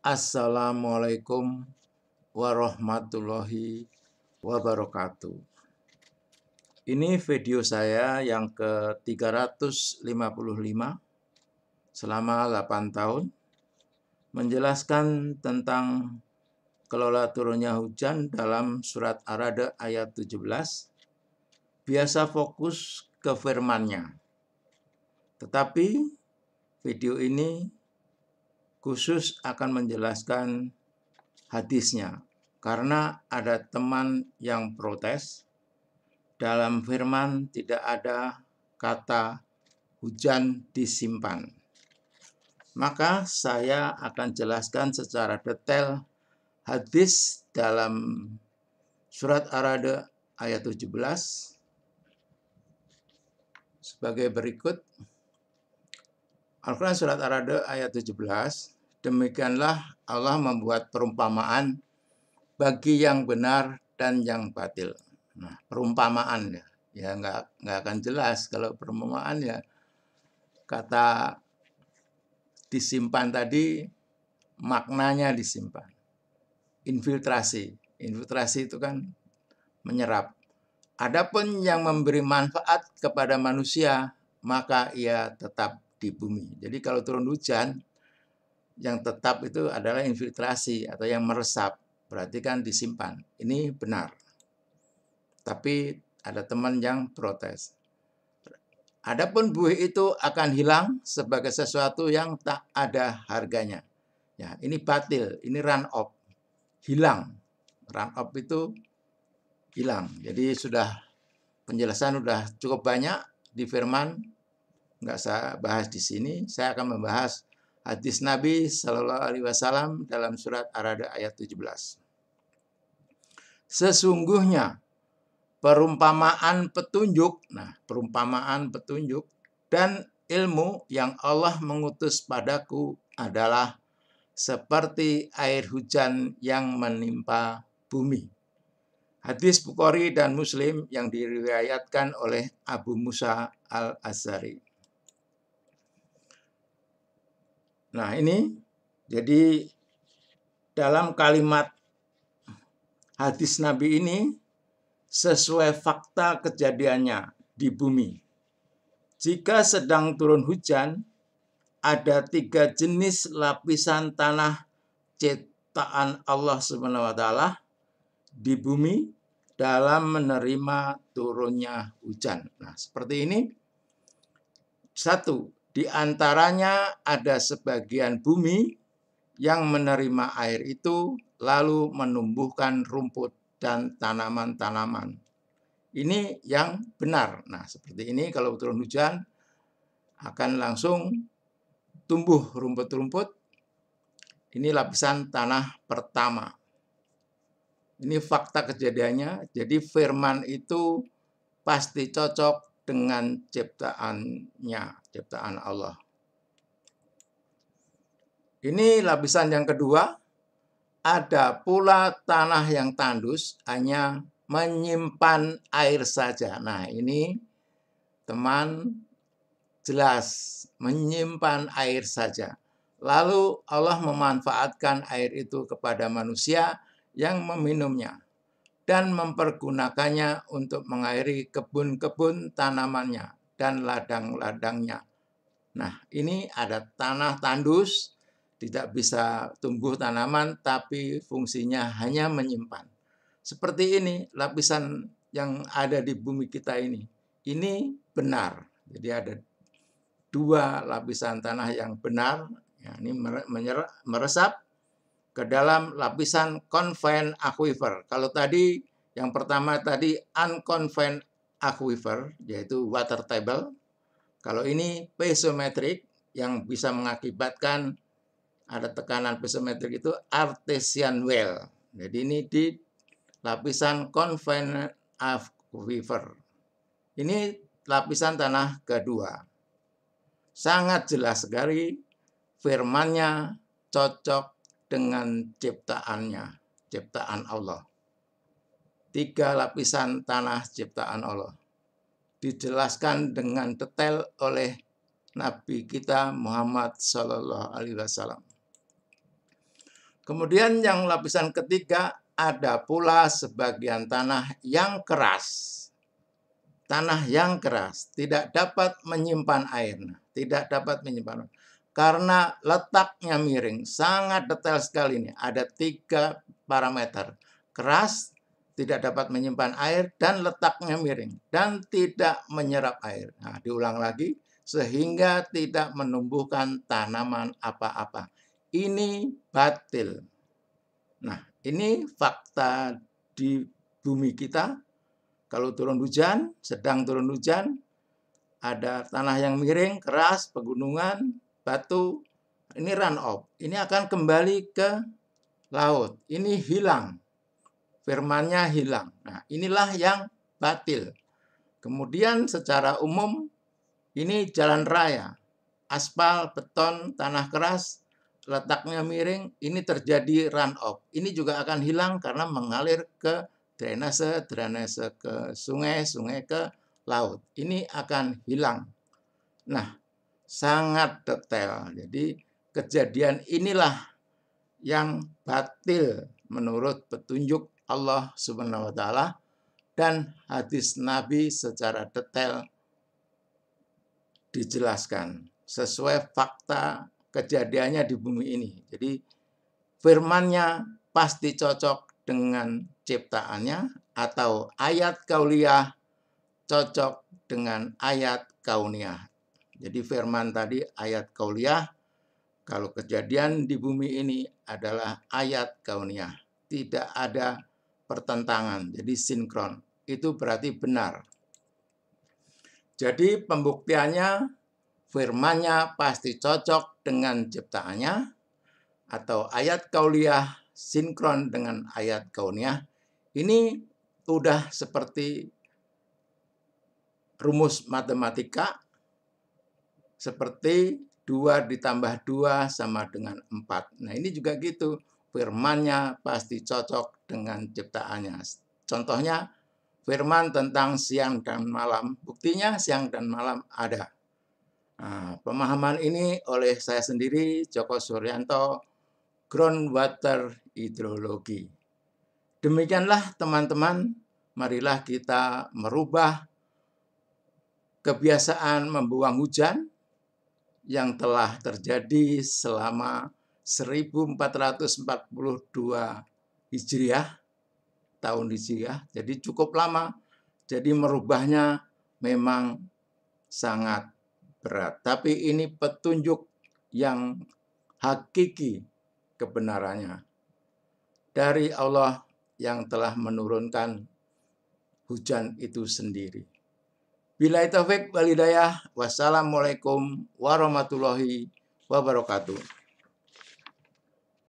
Assalamualaikum warahmatullahi wabarakatuh. Ini video saya yang ke-355 selama 8 tahun menjelaskan tentang kelola turunnya hujan dalam surat Ar-Ra'd ayat 17. Biasa fokus ke firman-Nya. Tetapi video ini khusus akan menjelaskan hadisnya, karena ada teman yang protes, dalam firman tidak ada kata hujan disimpan. Maka saya akan jelaskan secara detail hadis dalam surat Ar-Ra'd ayat 17 sebagai berikut. Al-Quran surat Ar-Ra'd ayat 17, demikianlah Allah membuat perumpamaan bagi yang benar dan yang batil. Nah, perumpamaan ya nggak akan jelas kalau perumpamaan ya kata disimpan tadi maknanya disimpan. Infiltrasi itu kan menyerap. Adapun yang memberi manfaat kepada manusia maka ia tetap di bumi. Jadi kalau turun hujan yang tetap itu adalah infiltrasi atau yang meresap, berarti kan disimpan. Ini benar. Tapi ada teman yang protes. Adapun buih itu akan hilang sebagai sesuatu yang tak ada harganya. Ya, ini batil, ini run off, hilang. Run off itu hilang. Jadi penjelasan sudah cukup banyak di firman, nggak saya bahas di sini. Saya akan membahas hadis Nabi Shallallahu Alaihi Wasallam dalam surat Ar-Ra'd ayat 17. Sesungguhnya perumpamaan petunjuk dan ilmu yang Allah mengutus padaku adalah seperti air hujan yang menimpa bumi. Hadis Bukhari dan Muslim yang diriwayatkan oleh Abu Musa al-Asy'ari. Nah, ini jadi dalam kalimat hadis Nabi ini sesuai fakta kejadiannya di bumi. Jika sedang turun hujan, ada 3 jenis lapisan tanah ciptaan Allah SWT di bumi dalam menerima turunnya hujan. Nah, seperti ini. 1, di antaranya ada sebagian bumi yang menerima air itu lalu menumbuhkan rumput dan tanaman-tanaman. Ini yang benar. Nah, seperti ini kalau turun hujan akan langsung tumbuh rumput-rumput. Ini lapisan tanah pertama. Ini fakta kejadiannya. Jadi firman itu pasti cocok dengan ciptaan Allah. Ini lapisan yang kedua. Ada pula tanah yang tandus hanya menyimpan air saja. Nah, ini teman jelas menyimpan air saja. Lalu Allah memanfaatkan air itu kepada manusia yang meminumnya dan mempergunakannya untuk mengairi kebun-kebun tanamannya dan ladang-ladangnya. Nah, ini ada tanah tandus, tidak bisa tumbuh tanaman, tapi fungsinya hanya menyimpan. Seperti ini lapisan yang ada di bumi kita ini. Ini benar. Jadi ada 2 lapisan tanah yang benar. Ya, ini meresap ke dalam lapisan confined aquifer. Kalau tadi yang pertama tadi unconfined aquifer, yaitu water table. Kalau ini piezometric yang bisa mengakibatkan ada tekanan piezometrik itu artesian well. Jadi ini di lapisan confined aquifer. Ini lapisan tanah kedua. Sangat jelas sekali firman-Nya cocok dengan ciptaan Allah. 3 lapisan tanah ciptaan Allah. Dijelaskan dengan detail oleh Nabi kita Muhammad Sallallahu Alaihi Wasallam. Kemudian yang lapisan ketiga, ada pula sebagian tanah yang keras. Tanah yang keras tidak dapat menyimpan air. Tidak dapat menyimpan air. Karena letaknya miring, sangat detail sekali ini. Ada 3 parameter. Keras, tidak dapat menyimpan air, dan letaknya miring. Dan tidak menyerap air. Nah, diulang lagi, sehingga tidak menumbuhkan tanaman apa-apa. Ini batil. Nah, ini fakta di bumi kita. Kalau turun hujan, sedang turun hujan, ada tanah yang miring, keras, pegunungan, batu, ini run off. Ini akan kembali ke laut. Ini hilang. Firmannya hilang. Nah, inilah yang batil. Kemudian secara umum, ini jalan raya. Aspal, beton, tanah keras, letaknya miring, ini terjadi run off. Ini juga akan hilang karena mengalir ke drainase ke sungai, sungai ke laut. Ini akan hilang. Nah, sangat detail. Jadi kejadian inilah yang batil menurut petunjuk Allah Subhanahu wa taala dan hadis Nabi secara detail dijelaskan sesuai fakta kejadiannya di bumi ini. Jadi firmannya pasti cocok dengan ciptaannya atau ayat kauliyah cocok dengan ayat kauniyah. Jadi firman tadi ayat kauliyah, kalau kejadian di bumi ini adalah ayat kauniyah. Tidak ada pertentangan, jadi sinkron. Itu berarti benar. Jadi pembuktiannya firmannya pasti cocok dengan ciptaannya atau ayat kauliyah sinkron dengan ayat kauniyah. Ini udah seperti rumus matematika, seperti 2 ditambah 2 sama dengan 4. Nah, ini juga gitu. Firmannya pasti cocok dengan ciptaannya. Contohnya, firman tentang siang dan malam. Buktinya siang dan malam ada. Nah, pemahaman ini oleh saya sendiri, Joko Suryanto, Groundwater Hidrologi. Demikianlah teman-teman, marilah kita merubah kebiasaan membuang hujan yang telah terjadi selama 1442 Hijriah, tahun Hijriah. Jadi cukup lama. Jadi merubahnya memang sangat berat. Tapi ini petunjuk yang hakiki kebenarannya dari Allah yang telah menurunkan hujan itu sendiri. Billahi taufik wal hidayah. Wassalamualaikum warahmatullahi wabarakatuh.